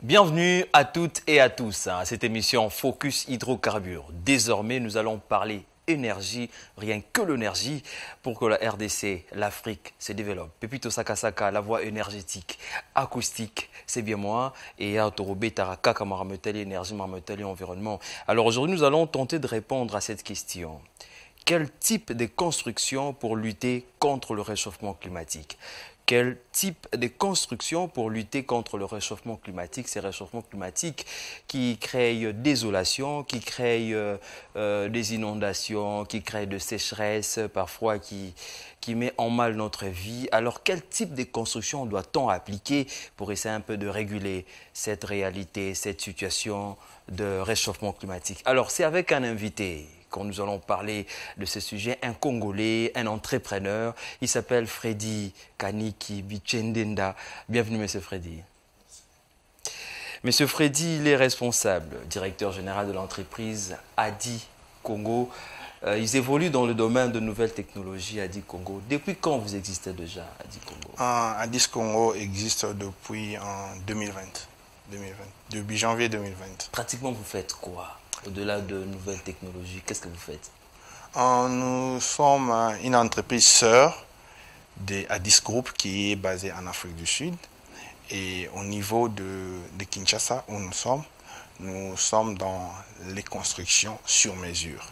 Bienvenue à toutes et à tous à cette émission Focus Hydrocarbures. Désormais, nous allons parler énergie, rien que l'énergie, pour que la RDC, l'Afrique se développe. Pepito Sakasaka, la voie énergétique, acoustique, c'est bien moi. Et Atorobé Taraka, Kamarametali, énergie, Marmetali, environnement. Alors aujourd'hui, nous allons tenter de répondre à cette question. Quel type de construction pour lutter contre le réchauffement climatique? Quel type de construction pour lutter contre le réchauffement climatique? Ces réchauffements climatiques qui créent désolation, qui créent des inondations, qui créent de sécheresse, parfois qui met en mal notre vie. Alors, quel type de construction doit-on appliquer pour essayer un peu de réguler cette réalité, cette situation de réchauffement climatique? Alors, c'est avec un invité quand nous allons parler de ce sujet, un Congolais, un entrepreneur. Il s'appelle Freddy Kaniki Bichendenda. Bienvenue, Monsieur Freddy. Monsieur Freddy, il est responsable, directeur général de l'entreprise Adi Congo. Ils évoluent dans le domaine de nouvelles technologies Adi Congo. Depuis quand vous existez déjà, Adi Congo? Adi Congo existe depuis 2020. Depuis janvier 2020. Pratiquement, vous faites quoi? Au-delà de nouvelles technologies, qu'est-ce que vous faites? Nous sommes une entreprise sœur de Addis Group qui est basée en Afrique du Sud. Et au niveau de Kinshasa, où nous sommes dans les constructions sur mesure.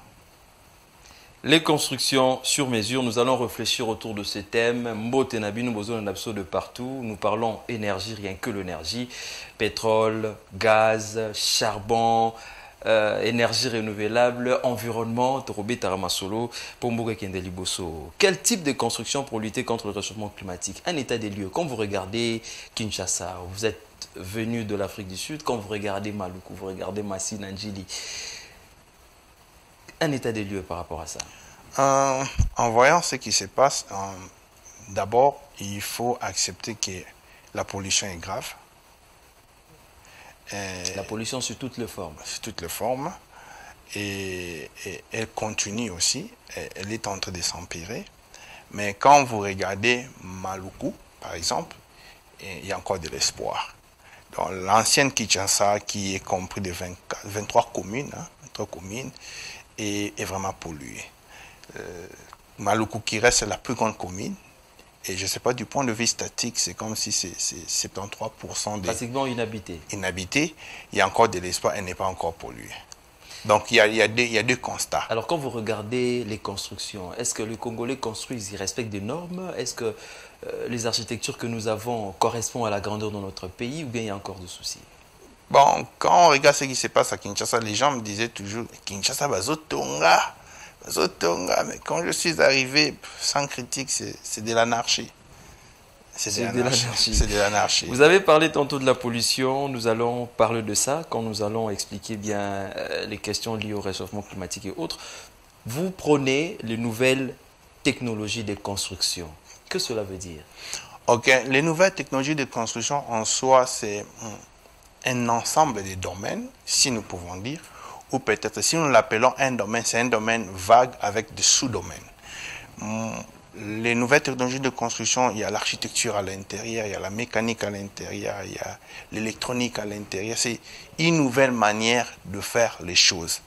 Les constructions sur mesure, nous allons réfléchir autour de ce thème. Mbotenabi, nous besoin d'un de partout. Nous parlons énergie, rien que l'énergie. Pétrole, gaz, charbon, énergie renouvelable, environnement, Torobé Taramasolo, Pomboga Kendeliboso. Quel type de construction pour lutter contre le réchauffement climatique? Un état des lieux. Quand vous regardez Kinshasa, vous êtes venu de l'Afrique du Sud, quand vous regardez Maluku, vous regardez Massi, Nanjili, un état des lieux par rapport à ça? En voyant ce qui se passe, d'abord, il faut accepter que la pollution est grave. La pollution sur toutes les formes. Sur toutes les formes. Et elle continue aussi. Elle est en train de s'empirer. Mais quand vous regardez Maluku, par exemple, il y a encore de l'espoir. Dans l'ancienne Kinshasa, qui est compris de 23 communes, 23 communes, est vraiment polluée. Maluku qui reste la plus grande commune. Et je ne sais pas, du point de vue statique, c'est comme si c'est 73% pratiquement inhabité. Inhabité. Il y a encore de l'espoir, elle n'est pas encore polluée. Donc il y a deux constats. Alors quand vous regardez les constructions, est-ce que les Congolais construisent, ils respectent des normes? Est-ce que les architectures que nous avons correspondent à la grandeur de notre pays ou bien il y a encore des soucis? Bon, quand on regarde ce qui se passe à Kinshasa, les gens me disaient toujours Kinshasa Bazotonga. Mais quand je suis arrivé, sans critique, c'est de l'anarchie. C'est de l'anarchie. Vous avez parlé tantôt de la pollution, nous allons parler de ça quand nous allons expliquer bien les questions liées au réchauffement climatique et autres. Vous prenez les nouvelles technologies de construction. Que cela veut dire? Ok, les nouvelles technologies de construction en soi, c'est un ensemble de domaines, si nous pouvons dire, ou peut-être si nous l'appelons un domaine, c'est un domaine vague avec des sous-domaines. Les nouvelles technologies de construction, il y a l'architecture à l'intérieur, il y a la mécanique à l'intérieur, il y a l'électronique à l'intérieur. C'est une nouvelle manière de faire les choses.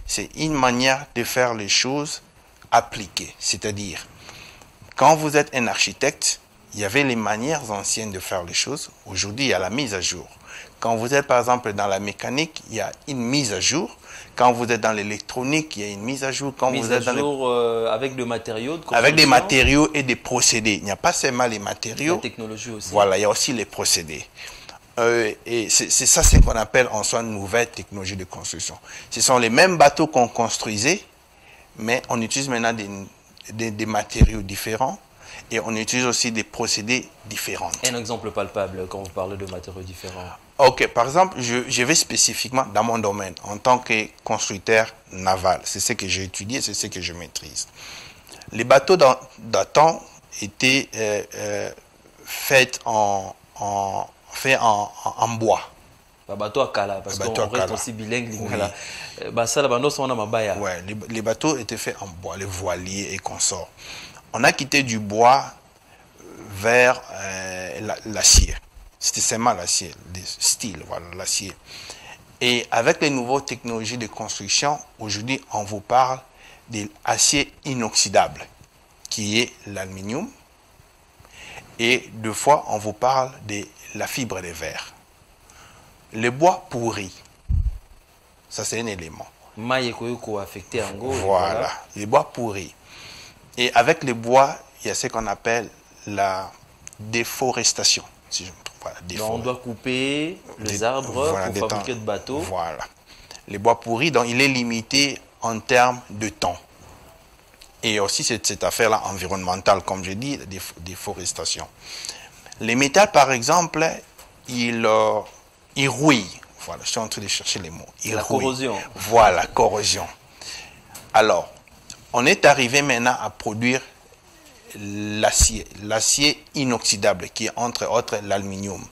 C'est une manière de faire les choses appliquées. C'est-à-dire, quand vous êtes un architecte, il y avait les manières anciennes de faire les choses. Aujourd'hui, il y a la mise à jour. Quand vous êtes par exemple dans la mécanique, il y a une mise à jour. Quand vous êtes dans l'électronique, il y a une mise à jour. Quand vous êtes avec des matériaux de construction. Avec des matériaux et des procédés. Il n'y a pas seulement les matériaux. La technologie aussi. Voilà, il y a aussi les procédés. Et c'est ça ce qu'on appelle en soi une nouvelle technologie de construction. Ce sont les mêmes bateaux qu'on construisait, mais on utilise maintenant des matériaux différents. Et on utilise aussi des procédés différents. Un exemple palpable quand vous parlez de matériaux différents. Ok, par exemple, je vais spécifiquement dans mon domaine, en tant que constructeur naval. C'est ce que j'ai étudié, c'est ce que je maîtrise. Les bateaux datant étaient faits en bois. Bateau à Kala, parce qu'on reste aussi bilingue. Oui. Ouais, les bateaux étaient faits en bois, les voiliers et consorts. On a quitté du bois vers l'acier. C'était seulement l'acier, le style, voilà, l'acier. Et avec les nouvelles technologies de construction, aujourd'hui, on vous parle de l'acier inoxydable, qui est l'aluminium. Et deux fois, on vous parle de la fibre de verre. Le bois pourri, ça c'est un élément. Voilà, les bois pourris. Et avec les bois, il y a ce qu'on appelle la déforestation. Si je me trompe pas, donc on doit couper les arbres pour fabriquer de bateaux. Voilà. Les bois pourris, donc il est limité en termes de temps. Et aussi cette affaire-là environnementale, comme je dis, déforestation. Les métals, par exemple, ils rouillent. Voilà, je suis en train de chercher les mots. La corrosion. Voilà, corrosion. Alors, on est arrivé maintenant à produire l'acier inoxydable, qui est entre autres l'aluminium.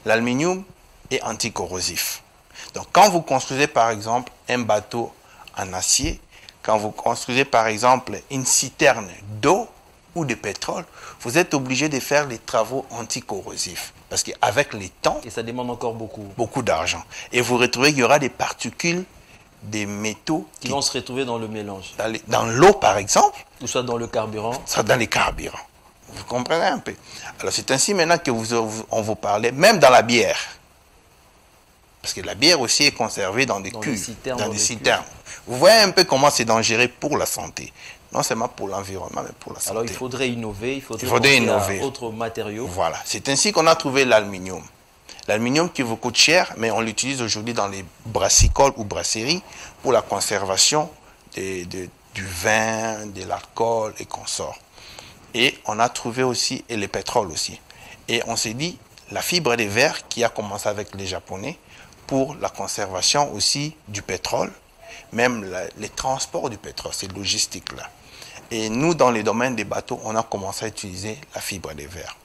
L'aluminium est anticorrosif. Donc, quand vous construisez, par exemple, un bateau en acier, quand vous construisez, par exemple, une citerne d'eau ou de pétrole, vous êtes obligé de faire les travaux anticorrosifs. Parce qu'avec le temps... Et ça demande encore beaucoup. Beaucoup d'argent. Et vous retrouvez qu'il y aura des particules, des métaux... qui vont se retrouver dans le mélange. Dans l'eau, par exemple. Ou soit dans le carburant. Soit dans les carburants. Vous comprenez un peu? Alors c'est ainsi maintenant que on vous parlait, même dans la bière. Parce que la bière aussi est conservée dans des cuves, dans des citernes. Vous voyez un peu comment c'est dangereux pour la santé. Non seulement pour l'environnement, mais pour la santé. Alors il faudrait innover, il faudrait innover. Autres matériaux. Voilà, c'est ainsi qu'on a trouvé l'aluminium. L'aluminium qui vous coûte cher, mais on l'utilise aujourd'hui dans les brassicoles ou brasseries pour la conservation du vin, de l'alcool et consorts. Et on a trouvé aussi, et le pétrole aussi. Et on s'est dit, la fibre de verre qui a commencé avec les Japonais pour la conservation aussi du pétrole, même les transports du pétrole, c'est logistique là. Et nous, dans les domaines des bateaux, on a commencé à utiliser la fibre de verre.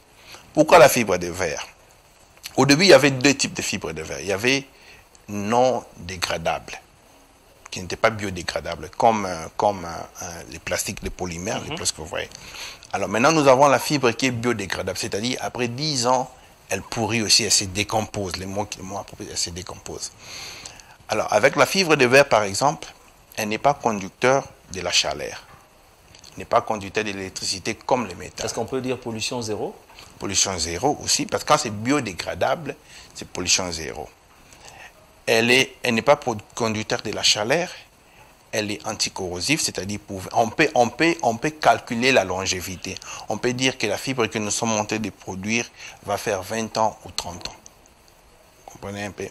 Pourquoi la fibre de verre? Au début, il y avait deux types de fibres de verre. Il y avait non dégradables, qui n'étaient pas biodégradables, comme les plastiques, les polymères, les plastiques que vous voyez. Alors maintenant, nous avons la fibre qui est biodégradable, c'est-à-dire après 10 ans, elle pourrit aussi, elle se décompose. Les mots appropriés, elle se décompose. Alors, avec la fibre de verre, par exemple, elle n'est pas conducteur de la chaleur. Elle n'est pas conducteur de l'électricité comme les métals. Est-ce qu'on peut dire pollution zéro? Pollution zéro aussi, parce que quand c'est biodégradable, c'est pollution zéro. Elle n'est pas conducteur de la chaleur, elle est anticorrosive, c'est-à-dire on peut calculer la longévité. On peut dire que la fibre que nous sommes en train de produire va faire 20 ans ou 30 ans. Vous comprenez un peu?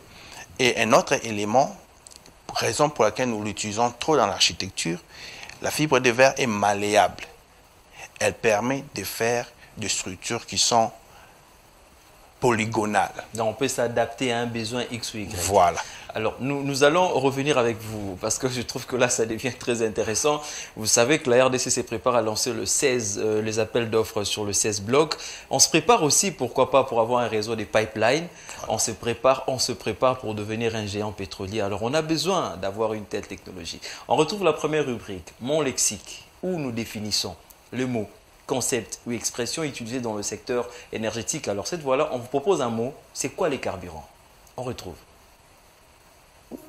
Et un autre élément, raison pour laquelle nous l'utilisons trop dans l'architecture, la fibre de verre est malléable. Elle permet de faire des structures qui sont polygonales. Donc on peut s'adapter à un besoin X ou Y. Voilà. Alors nous allons revenir avec vous parce que je trouve que là ça devient très intéressant. Vous savez que la RDC se prépare à lancer les appels d'offres sur le 16 blocs. On se prépare aussi, pourquoi pas, pour avoir un réseau des pipelines. On se prépare pour devenir un géant pétrolier. Alors on a besoin d'avoir une telle technologie. On retrouve la première rubrique, Mon lexique, où nous définissons le mot, concept ou expression utilisée dans le secteur énergétique. Alors cette fois-là, on vous propose un mot. C'est quoi les carburants? On retrouve.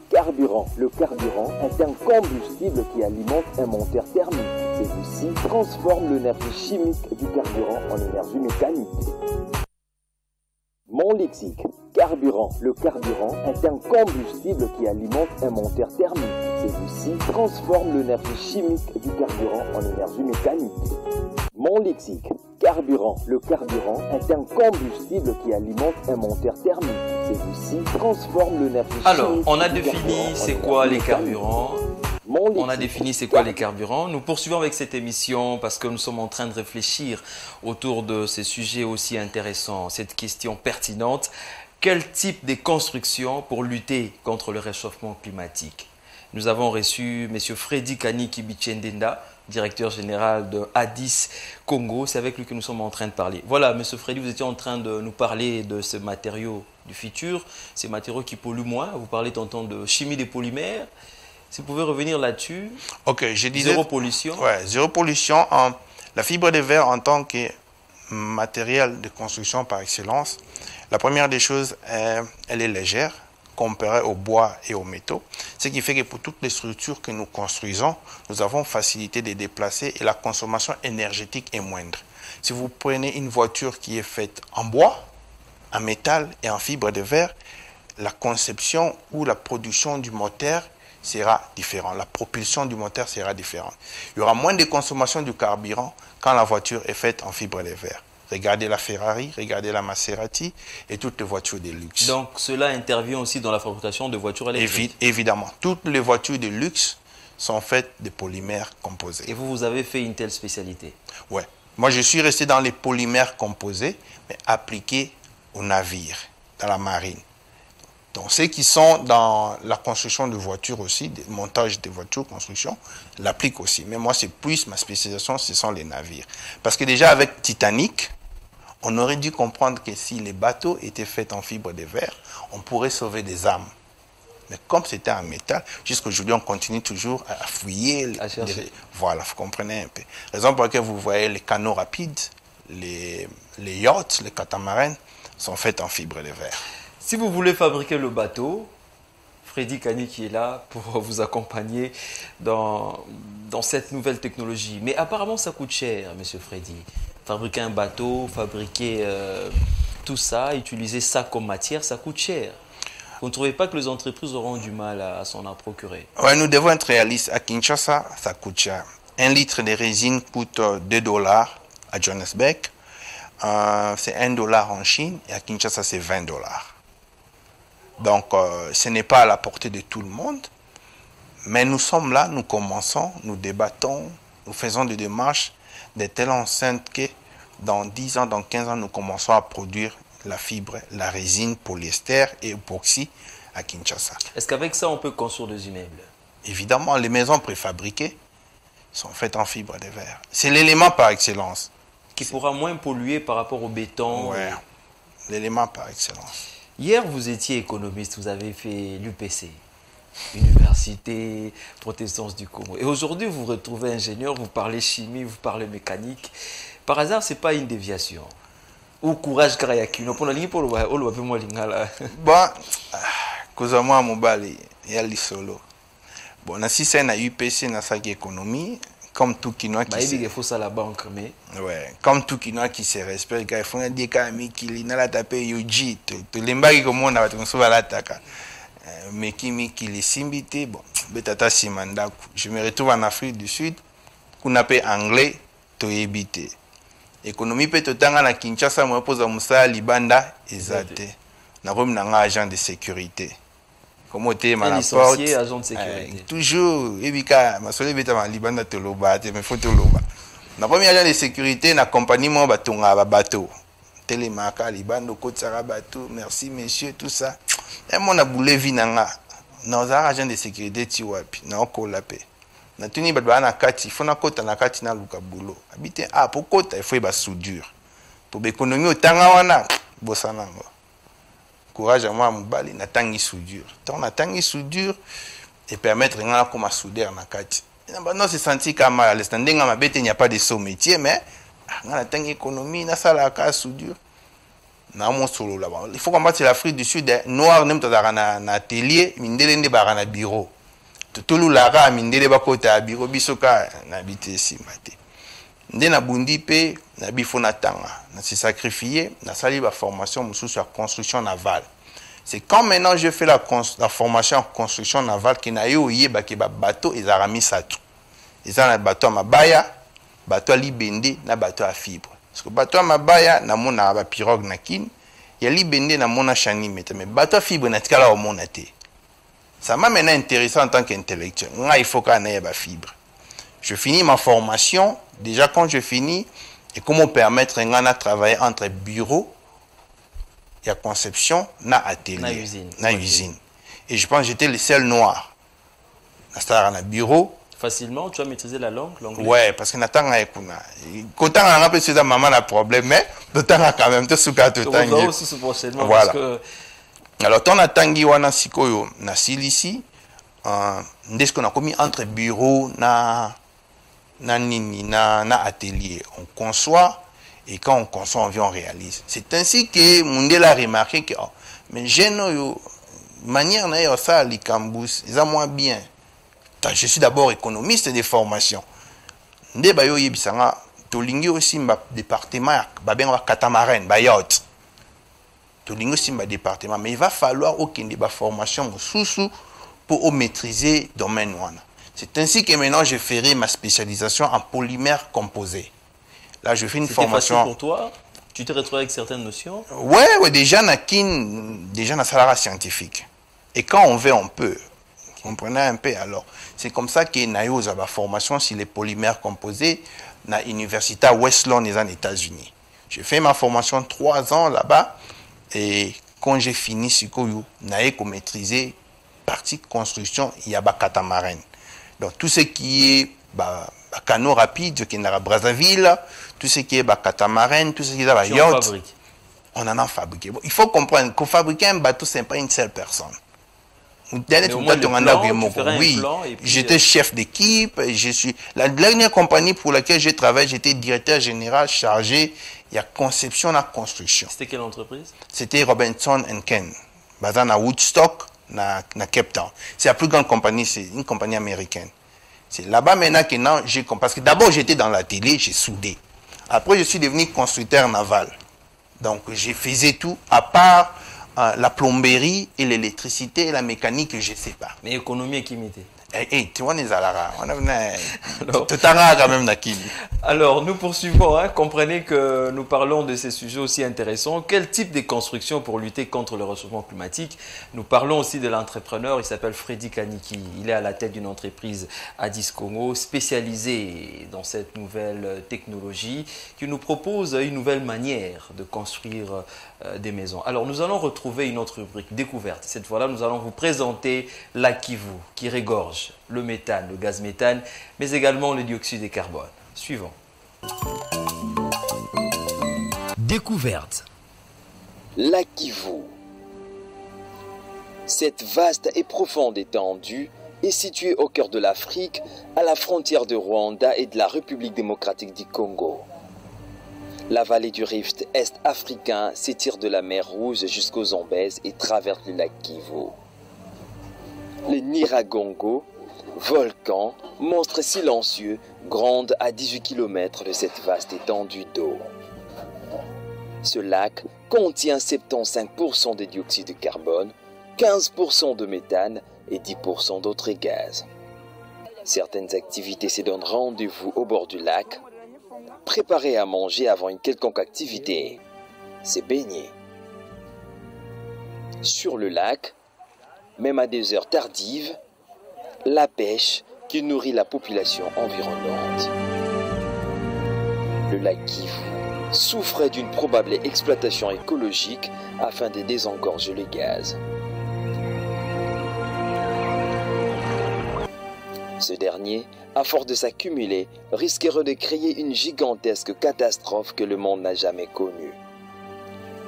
Carburant. Le carburant est un combustible qui alimente un moteur thermique. Celui-ci transforme l'énergie chimique du carburant en énergie mécanique. Mon lexique. Carburant. Le carburant est un combustible qui alimente un moteur thermique. Celui-ci transforme l'énergie chimique du carburant en énergie mécanique. Mon lexique. Carburant. Le carburant est un combustible qui alimente un moteur thermique. Celui-ci transforme l'énergie chimique. Alors, on a défini c'est quoi les carburants. On a défini c'est quoi les carburants. Nous poursuivons avec cette émission parce que nous sommes en train de réfléchir autour de ces sujets aussi intéressants, cette question pertinente. Quel type de construction pour lutter contre le réchauffement climatique? Nous avons reçu M. Freddy Kaniki Bichendenda, directeur général de A10 Congo. C'est avec lui que nous sommes en train de parler. Voilà, M. Freddy, vous étiez en train de nous parler de ces matériaux du futur, ces matériaux qui polluent moins. Vous parlez tantôt de chimie des polymères. Si vous pouvez revenir là-dessus. Ok, je disais... Zéro pollution. Ouais, zéro pollution. La fibre de verre en tant que matériel de construction par excellence. La première des choses, elle est légère, comparée au bois et aux métaux. Ce qui fait que pour toutes les structures que nous construisons, nous avons facilité de déplacer et la consommation énergétique est moindre. Si vous prenez une voiture qui est faite en bois, en métal et en fibre de verre, la conception ou la production du moteur sera différente. La propulsion du moteur sera différente. Il y aura moins de consommation du carburant quand la voiture est faite en fibre de verre. Regardez la Ferrari, regardez la Maserati et toutes les voitures de luxe. Donc cela intervient aussi dans la fabrication de voitures électriques. Évidemment. Toutes les voitures de luxe sont faites de polymères composés. Et vous avez fait une telle spécialité? Oui. Moi, je suis resté dans les polymères composés, mais appliqués aux navires, dans la marine. Donc, ceux qui sont dans la construction de voitures aussi, le montage des voitures, construction, l'appliquent aussi. Mais moi, c'est plus ma spécialisation, ce sont les navires. Parce que déjà, avec Titanic, on aurait dû comprendre que si les bateaux étaient faits en fibre de verre, on pourrait sauver des âmes. Mais comme c'était en métal, jusqu'aujourd'hui, on continue toujours à fouiller. Voilà, vous comprenez un peu. Raison pour laquelle vous voyez les canots rapides, les yachts, les catamarans sont faits en fibre de verre. Si vous voulez fabriquer le bateau, Freddy Kani qui est là pour vous accompagner dans cette nouvelle technologie. Mais apparemment, ça coûte cher, monsieur Freddy. Fabriquer un bateau, fabriquer tout ça, utiliser ça comme matière, ça coûte cher. Vous ne trouvez pas que les entreprises auront du mal à s'en procurer? Oui, nous devons être réalistes. À Kinshasa, ça coûte cher. 1 litre de résine coûte 2 $ à Johannesburg. C'est 1 $ en Chine et à Kinshasa, c'est 20 $. Donc, ce n'est pas à la portée de tout le monde. Mais nous sommes là, nous commençons, nous débattons, nous faisons des démarches de telle enceinte que dans 10 ans, dans 15 ans, nous commençons à produire la fibre, la résine, polyester et époxy à Kinshasa. Est-ce qu'avec ça, on peut construire des immeubles? Évidemment, les maisons préfabriquées sont faites en fibre de verre. C'est l'élément par excellence. Qui pourra moins polluer par rapport au béton? Oui, l'élément par excellence. Hier, vous étiez économiste, vous avez fait l'UPC, Université Protestante du Congo. Et aujourd'hui, vous vous retrouvez ingénieur, vous parlez chimie, vous parlez mécanique. Par hasard, ce n'est pas une déviation? Ou courage Karayaki? Bon, Kozamwa Mobali, Yali Solo. Bon, si c'est na UPC, na saki économie, comme tout Kinois qui faut ça la banque, mais ouais, comme tout Kinois qui se respecte, il faut dire qu'il n'a la tapé Yoji, tout l'embagi comme on a tout ça la taka. Mais qui les simbité, bon, betata simanda. Je me retrouve en Afrique du Sud, qu'on appelle anglais, to éviter. Économie peut tout temps à Kinshasa, moi pose à Moussa Libanda, exacté. N'a pas un agent de sécurité. Comment tu es agent de sécurité. Toujours, Ebika, ma soeur est Libanda Toloba, mais faut Toloba. N'a pas agent de sécurité, n'a compagnie moi batonga bateau. Télémarca, Libanda, Côte Sarabato, merci messieurs, tout ça. Et mon aboulé vinanga. Nos agents de sécurité, tu vois, n'a encore la paix. Na tuni badba na kati fona kota na kati na luka bulo habite pour kota il faut ba soudure pour économie otanga wana bosanango courage à moi mobali na tangi soudure tant na tangi soudure et permettre ngana comme soudeur na kati non se sentir comme à l'instant ndenga mabete il n'y a pas de saut métier mais ngana tangi économie na sala ka soudure na mon solo là il faut combattre l'Afrique du Sud noir nem tozaka na atelier mindele nde ba na bureau tout la ra mindele bakota biro bisoka na bité simate nde na bundi pe na bifo na tanga na se sacrifier na sali ba formation mususu sur construction navale. C'est quand maintenant je fais la formation en construction navale que na yo yeba ke ba bateau ezara misatu eza na bateau mabaya bateau libende na bateau à fibre parce que bateau mabaya na mona ba pirogue na kin ya libende na mona chanimete mais bateau à fibre na tikala au mona te. Ça m'a maintenant intéressé en tant qu'intellectuel. Il faut qu'on ait la fibre. Je finis ma formation. Déjà, quand je finis, et comment permettre à travailler entre bureau et conception, na atelier, na usine. Et je pense que j'étais le seul noir. Dans le bureau. Facilement, tu as maîtrisé la langue, l'anglais? Ouais, parce que Nathan a écouté. Quand on a un peu de maman a problème, mais Nathan a quand même tout ce qu'il tout le temps. aussi prochainement. Voilà. Parce que alors, ton atangi wana sikoyo na silisi, dès qu'on a commis entre bureau na atelier, on conçoit Et quand on consomme, on réalise. C'est ainsi que Mundela a remarqué que, oh, mais j'ai une manière de ça, les cambus, ils ont moins bien. Je suis d'abord économiste de formation. Nde bayo yebisanga, tolingi aussi mba département, babenga catamaran, yacht. Tolingi aussi mba département, mais il va falloir aucune de formation sous pour maîtriser le domaine. C'est ainsi que maintenant je ferai ma spécialisation en polymères composés. Là, je fais une formation. Facile pour toi? Tu t'es retrouvé avec certaines notions? Ouais, déjà dans le salaire scientifique. Et quand on veut, on peut. Vous comprenez un peu alors. C'est comme ça que Nayo a ma formation sur les polymères composés dans l'université West Lawn aux États-Unis. J'ai fait ma formation 3 ans là-bas. Et quand j'ai fini, j'ai maîtrisé partie construction, il y a des catamarans. Donc tout ce qui est canot rapide, qui est à Brazzaville, tout ce qui est catamaran, tout ce qui est à yacht, on en a fabriqué. Bon, il faut comprendre que fabriquer un bateau, ce n'est pas une seule personne. Oui, j'étais chef d'équipe. La dernière compagnie pour laquelle j'ai travaillé, j'étais directeur général chargé de la conception et la construction. C'était quelle entreprise? C'était Robinson & Ken, basé à Woodstock, à Cape Town. C'est la plus grande compagnie, c'est une compagnie américaine. C'est là-bas maintenant que parce que d'abord j'étais dans la télé, j'ai soudé. Après je suis devenu constructeur naval. Donc j'ai fait tout, à part la plomberie et l'électricité et la mécanique, je ne sais pas. Mais économie et chimité. Tu vois, alors, nous poursuivons. Comprenez que nous parlons de ces sujets aussi intéressants. Quel type de construction pour lutter contre le réchauffement climatique? Nous parlons aussi de l'entrepreneur. Il s'appelle Freddy Kaniki. Il est à la tête d'une entreprise Addis Congo spécialisée dans cette nouvelle technologie qui nous propose une nouvelle manière de construire des maisons. Alors, nous allons retrouver une autre rubrique, découverte. Cette fois-là, nous allons vous présenter la Kivu qui régorge le méthane, le gaz méthane, mais également le dioxyde de carbone. Suivant. Découverte. La Kivu. Cette vaste et profonde étendue est située au cœur de l'Afrique, à la frontière de Rwanda et de la République démocratique du Congo. La vallée du rift est-africain s'étire de la mer Rouge jusqu'aux Zambèze et traverse le lac Kivu. Les Nyiragongo, volcans, monstres silencieux, grondent à 18 km de cette vaste étendue d'eau. Ce lac contient 75% de dioxyde de carbone, 15% de méthane et 10% d'autres gaz. Certaines activités se donnent rendez-vous au bord du lac. Préparer à manger avant une quelconque activité, c'est baigner. Sur le lac, même à des heures tardives, la pêche qui nourrit la population environnante. Le lac Kivu souffrait d'une probable exploitation écologique afin de désengorger les gaz. Ce dernier, à force de s'accumuler, risquerait de créer une gigantesque catastrophe que le monde n'a jamais connue.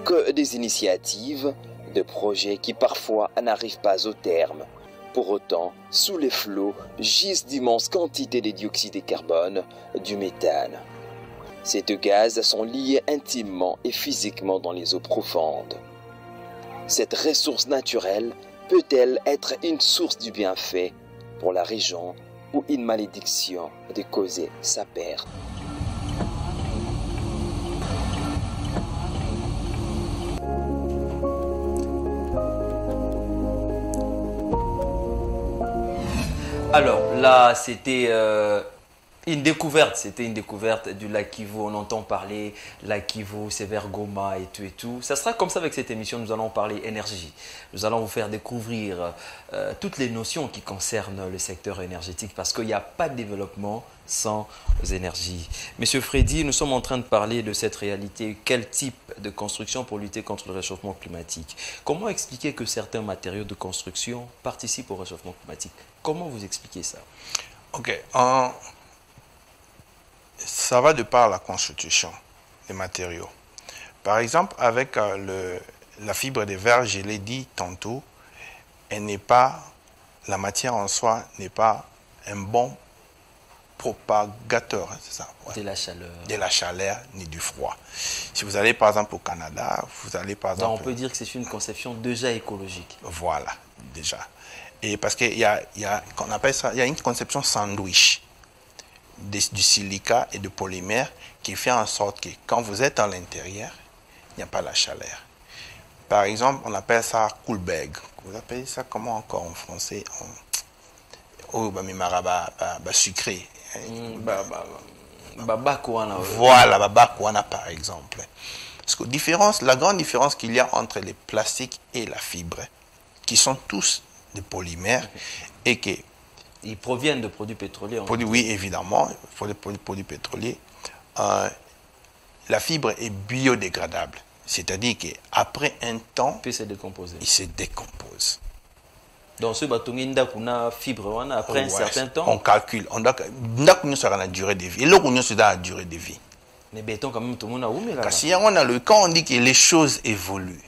Que des initiatives, de projets qui parfois n'arrivent pas au terme. Pour autant, sous les flots gisent d'immenses quantités de dioxyde de carbone, du méthane. Ces deux gaz sont liés intimement et physiquement dans les eaux profondes. Cette ressource naturelle peut-elle être une source du bienfait pour la région ou une malédiction de causer sa perte? Alors là, c'était une découverte du lac Kivu. On entend parler lac Kivu, c'est vers Goma et tout et tout. Ça sera comme ça avec cette émission. Nous allons parler énergie. Nous allons vous faire découvrir toutes les notions qui concernent le secteur énergétique parce qu'il n'y a pas de développement sans énergie. Monsieur Freddy, nous sommes en train de parler de cette réalité. Quel type de construction pour lutter contre le réchauffement climatique? Comment expliquer que certains matériaux de construction participent au réchauffement climatique? Comment vous expliquez ça? Ok. Ça va de par la constitution des matériaux. Par exemple, avec la fibre de verre, je l'ai dit tantôt, la matière en soi n'est pas un bon propagateur, hein, c'est ça, ouais. De la chaleur. De la chaleur ni du froid. Si vous allez par exemple au Canada, vous allez par exemple... Donc on peut dire que c'est une conception déjà écologique. Voilà, déjà. Et parce qu'il y a, qu'on appelle ça, il y a une conception sandwich du silica et du polymère qui fait en sorte que quand vous êtes à l'intérieur, il n'y a pas la chaleur. Par exemple, on appelle ça Kohlberg. Vous appelez ça comment encore en français? Oh, sucré. Voilà, babakouana par exemple. Parce que la grande différence qu'il y a entre les plastiques et la fibre, qui sont tous des polymères, et que... Ils proviennent de produits pétroliers. Oui, évidemment, pour les produits pétroliers. La fibre est biodégradable. C'est-à-dire qu'après un temps, il se décompose. Il se décompose. Donc ce bâton fibre, après un certain temps, on calcule. On sera la durée de vie. Et là, on sera la durée de vie. Mais béton quand même tout le monde a où là. Parce quand on dit que les choses évoluent.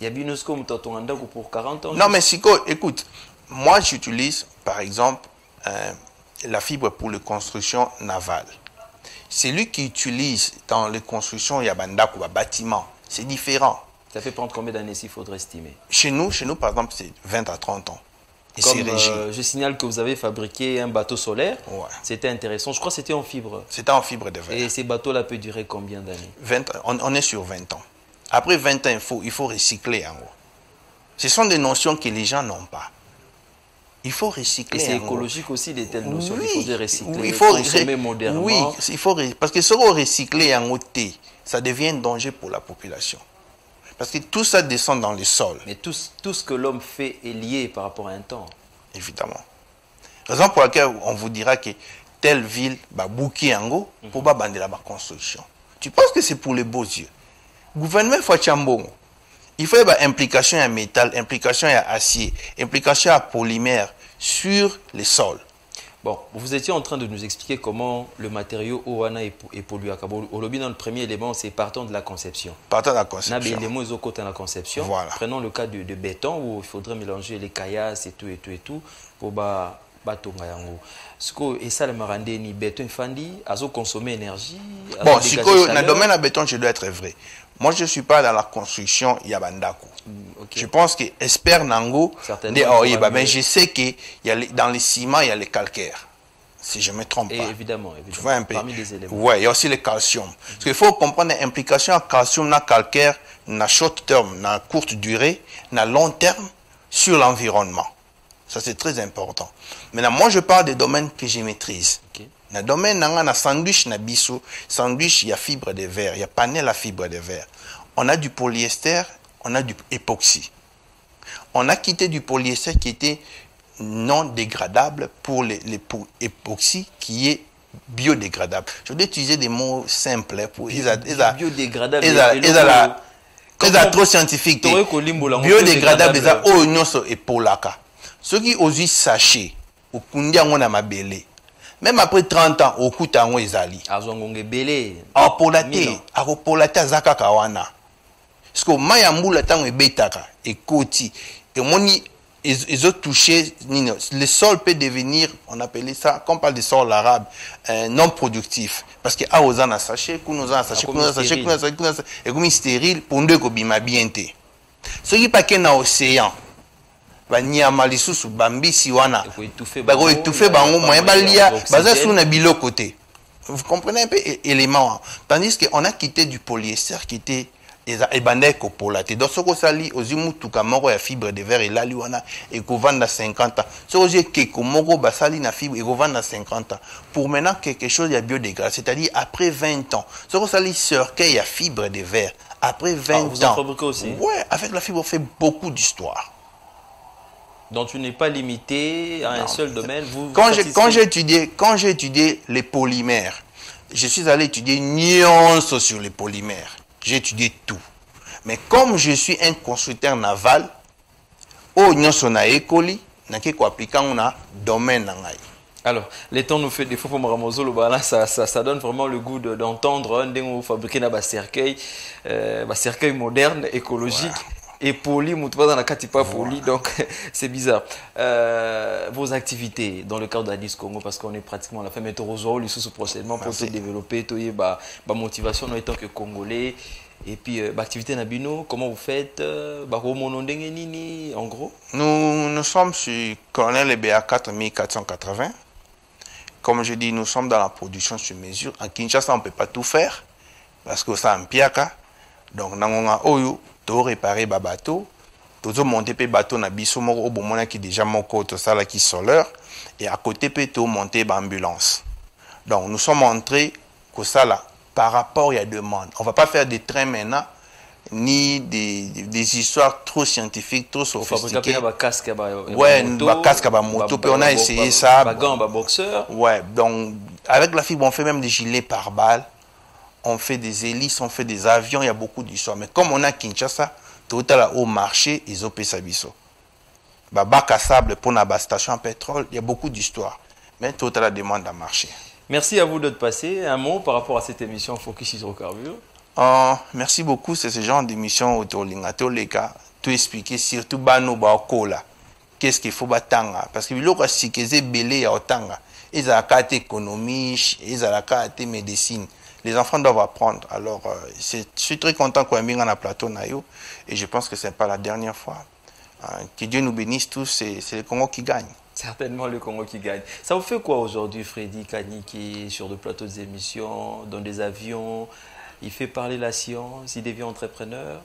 Il y a bien ce qu'on pour 40 ans. Non mais écoute, moi j'utilise par exemple la fibre pour les constructions navales. Celui qui utilise dans les constructions Yabanda ou bâtiments, c'est différent. Ça fait prendre combien d'années s'il faudrait estimer? Chez nous par exemple, c'est 20 à 30 ans. Et comme je signale que vous avez fabriqué un bateau solaire, ouais. C'était intéressant. Je crois que c'était en fibre. C'était en fibre de verre. Et ces bateaux-là peuvent durer combien d'années? On est sur 20 ans. Après 20 ans, il faut recycler en gros. Ce sont des notions que les gens n'ont pas. Il faut recycler. Et c'est écologique aussi des telles notions. Oui, il faut recycler, oui, il faut consommer modérément. Oui, il faut parce que ce qu'on recycle en ôté, ça devient un danger pour la population. Parce que tout ça descend dans le sol. Mais tout ce que l'homme fait est lié par rapport à un temps. Évidemment. Raison pour laquelle on vous dira que telle ville va bouquer en gros pour bander la construction. Tu penses que c'est pour les beaux yeux? Gouvernement faut chambon. Il faut une implication à métal, implication à acier, implication à polymère sur les sols. Bon, vous étiez en train de nous expliquer comment le matériau Oana est pollué à Cabo. Au lobby, dans le premier élément, c'est partant de la conception. Partant de la conception. L'élément est au côté de la conception. Voilà. Prenons le cas de béton où il faudrait mélanger les caillasses et tout pour batonga yango. Et ça, le marandé ni béton fandi, azo consommer énergie. Bon, si dans le domaine de béton, je dois être vrai. Moi, je ne suis pas dans la construction Yabandako. Okay. Je pense que Esper Nango, mais je sais que dans les ciments, il y a les calcaires. Si je ne me trompe pas. Évidemment. Tu vois un peu. Parmi les éléments. Oui, il y a aussi le calcium. Parce qu'il faut comprendre l'implication de calcium dans le calcaire, dans short terme, dans courte durée, dans long terme, sur l'environnement. Ça, c'est très important. Maintenant, moi, je parle des domaines que je maîtrise. Okay. Dans le domaine, il y a sandwich, il y a fibre de verre, il y a panel à fibre de verre. On a du polyester, on a du époxy. On a quitté du polyester qui était non dégradable pour l'époxy qui est biodégradable. Je vais utiliser des mots simples pour biodégradable. C'est trop scientifique. Biodégradable, c'est polaka. Ceux qui osent sachet, au kundia on a ma belé. Même après 30 ans, au coup tango ezali. Azongonge belé. Apolate azaka kawana. Parce que mayambula tango ebetaka et koti et moni ils ont touché le sol peut devenir, on appelait ça, quand on parle de sol arabe, non productif parce que a ozana sachet, kunozana sachet, et comme stérile pour deux kobima bienté. Ce qui pas na océan banyama lisusu bambisi wana bako étouffer bango moyen balia baza sous na biloko côté. Vous comprenez un peu élément, tandis qu'on a quitté du polyester qui était ebandai kopolate donc soko sali ozimutuka moko ya fibre de verre elali wana ekovanda 50 ans soko ozie keko moko basali na fibre ekovanda 50 ans pour maintenant quelque chose ya biodégradable, c'est-à-dire après 20 ans soko sali cercueil ya fibre de verre après 20 vous en fabriquez aussi? Ouais, avec la fibre on fait beaucoup d'histoire. Donc tu n'es pas limité à un seul domaine. Quand j'ai étudié les polymères, je suis allé étudier nuances sur les polymères. J'ai étudié tout. Mais comme je suis un constructeur naval, alors, les temps nous fait des fois pour Maramozolo, ça donne vraiment le goût d'entendre un cercueil moderne, écologique. et poli, Moutouba dans la Katipa poli, donc c'est bizarre. Vos activités dans le cadre d'Addis Congo, parce qu'on est pratiquement à la fin, mais tu rejoins le sous prochainement pour te développer, tu as motivation en tant que Congolais. Et puis, l'activité Nabino, comment vous faites en gros? Nous sommes sur Colonel EBA 4480. Comme je dis, nous sommes dans la production sur mesure. En Kinshasa, on ne peut pas tout faire parce que ça en piaka. Donc, nous avons réparé les bateaux. Nous avons monté les bateaux dans le bateau qui est déjà moko, tout ça qui est solaire. Et à côté, nous avons monté l'ambulance. Donc, nous sommes entrés que ça là. Par rapport à la demande. On ne va pas faire des trains maintenant, ni des histoires trop scientifiques, trop sophistiquées. Ouais, casque à moto, puis on a essayé ça. Ouais, donc avec la fibre, on fait même des gilets pare-balles, on fait des hélices, on fait des avions, il y a beaucoup d'histoires. Mais comme on a Kinshasa, tout à l'heure au marché, ils ont payé ça biso. Bac à sable pour la station à pétrole, il y a beaucoup d'histoires. Mais tout à la demande à marché. Merci à vous d'être passé. Un mot par rapport à cette émission Focus Hydrocarbures. Merci beaucoup. C'est ce genre d'émission autour de tout expliquer, surtout Bano Baokola. Qu'est-ce qu'il faut batanga? Parce que l'autre si qu'ils belé à otanga. Ils ont la carte économie, ils ont la carte médecine. Les enfants doivent apprendre. Alors, je suis très content qu'on ait mis un plateau naïo. Et je pense que ce n'est pas la dernière fois. Que Dieu nous bénisse tous. C'est le Congo qui gagne. Certainement le Congo qui gagne. Ça vous fait quoi aujourd'hui, Freddy Kani, qui est sur de plateaux d'émissions, dans des avions? Il fait parler la science, il devient entrepreneur?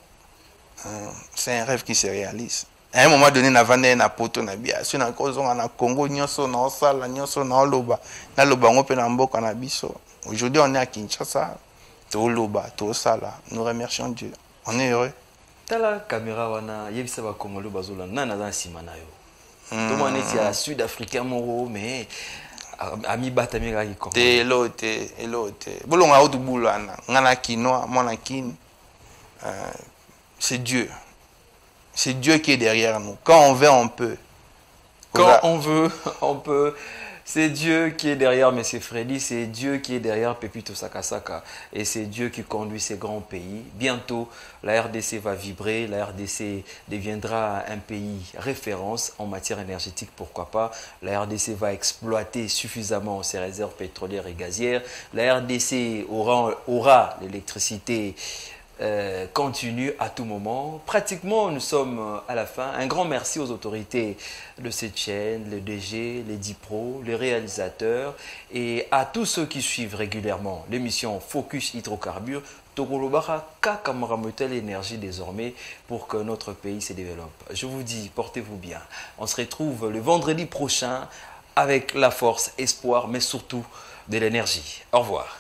C'est un rêve qui se réalise. À un moment donné, on a poto na bia. Si on a cause en Congo, nyoso na osala, nyoso na oloba, na loba ngope na mboka na biso. Aujourd'hui, on est à Kinshasa, to loba, to osala. Nous remercions Dieu. On est heureux. Tala caméra wana, yebisa ba Congolais bazola nana dans simanayo. Tout le monde est à Sud-Africain, mais ami Batamira qui compte. C'est Dieu. C'est Dieu qui est derrière nous. Quand on veut, on peut. Quand on veut, on peut. C'est Dieu qui est derrière M. Freddy, c'est Dieu qui est derrière Pepito Sakasaka. Et c'est Dieu qui conduit ces grands pays. Bientôt, la RDC va vibrer, la RDC deviendra un pays référence en matière énergétique, pourquoi pas. La RDC va exploiter suffisamment ses réserves pétrolières et gazières. La RDC aura l'électricité continue à tout moment. Pratiquement, nous sommes à la fin. Un grand merci aux autorités de cette chaîne, les DG, les DIPRO, les réalisateurs et à tous ceux qui suivent régulièrement l'émission Focus Hydrocarbures. Togolobara Kakamarameutel énergie désormais pour que notre pays se développe. Je vous dis, portez-vous bien. On se retrouve le vendredi prochain avec la force, espoir, mais surtout de l'énergie. Au revoir.